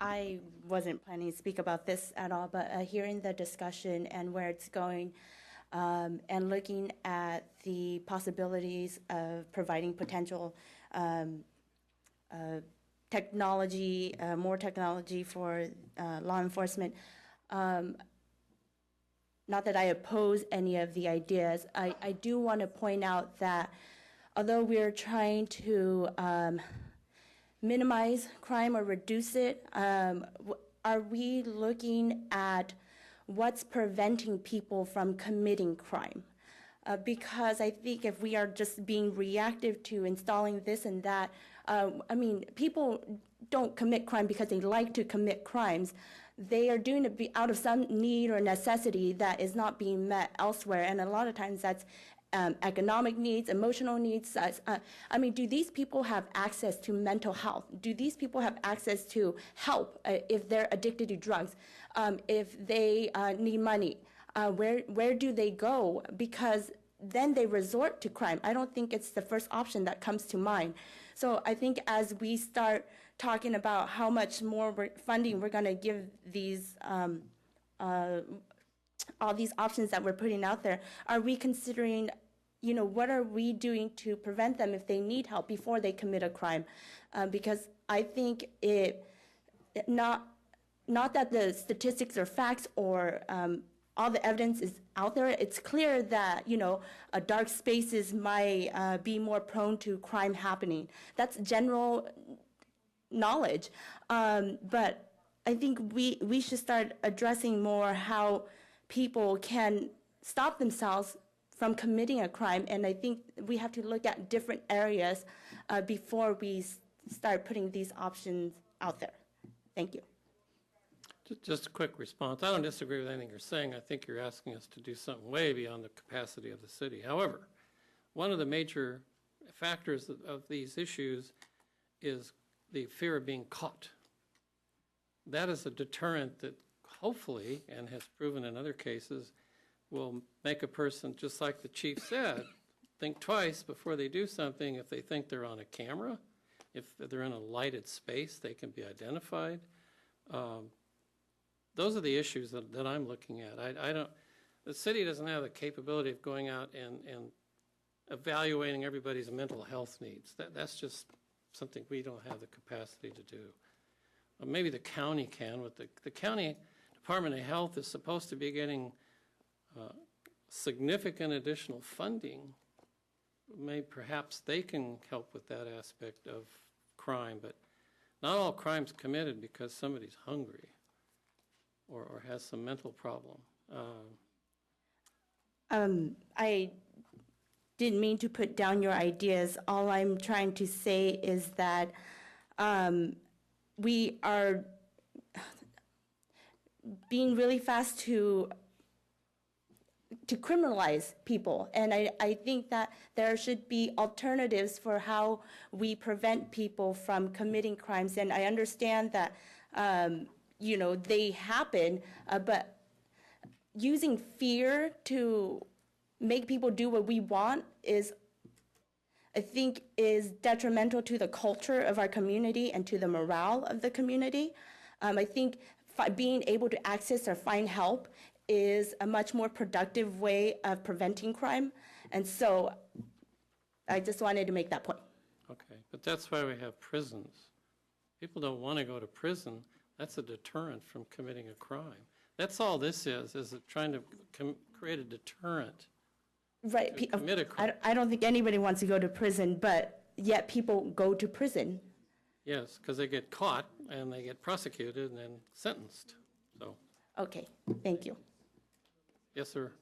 I wasn't planning to speak about this at all, but hearing the discussion and where it's going, and looking at the possibilities of providing potential technology, more technology for law enforcement. Not that I oppose any of the ideas. I do want to point out that although we're trying to minimize crime or reduce it, are we looking at what's preventing people from committing crime? Because I think if we are just being reactive to installing this and that, I mean, people don't commit crime because they like to commit crimes. They are doing it out of some need or necessity that is not being met elsewhere, and a lot of times that's economic needs, emotional needs. I mean, do these people have access to mental health? Do these people have access to help if they're addicted to drugs? If they need money, where do they go? Because then they resort to crime. I don't think it's the first option that comes to mind. So I think as we start talking about how much more funding we're going to give these all these options that we're putting out there, are we considering, you know, what are we doing to prevent them if they need help before they commit a crime? Because I think not that the statistics are facts or all the evidence is out there. It's clear that, you know, dark spaces might be more prone to crime happening. That's general knowledge. But I think we should start addressing more how people can stop themselves from committing a crime. And I think we have to look at different areas before we start putting these options out there. Thank you. Just a quick response. I don't disagree with anything you're saying. I think you're asking us to do something way beyond the capacity of the city. However, one of the major factors of these issues is the fear of being caught. That is a deterrent that hopefully, and has proven in other cases, will make a person, just like the chief said, think twice before they do something. If they think they're on a camera, if they're in a lighted space, they can be identified. Those are the issues that I'm looking at. The city doesn't have the capability of going out and evaluating everybody's mental health needs. That's just something we don't have the capacity to do. Maybe the county can, but the county Department of Health is supposed to be getting significant additional funding. Perhaps they can help with that aspect of crime, but not all crime's committed because somebody's hungry or has some mental problem. I didn't mean to put down your ideas. All I'm trying to say is that we are being really fast to criminalize people. And I think that there should be alternatives for how we prevent people from committing crimes. And I understand that, you know, they happen, but using fear to make people do what we want I think is detrimental to the culture of our community and to the morale of the community. I think being able to access or find help is a much more productive way of preventing crime. And so I just wanted to make that point. Okay, but that's why we have prisons. People don't want to go to prison. That's a deterrent from committing a crime. That's all this is trying to create a deterrent. Right. To commit a crime. I don't think anybody wants to go to prison, but yet people go to prison. Yes, because they get caught and they get prosecuted and then sentenced. So. Okay, thank you. Yes, sir.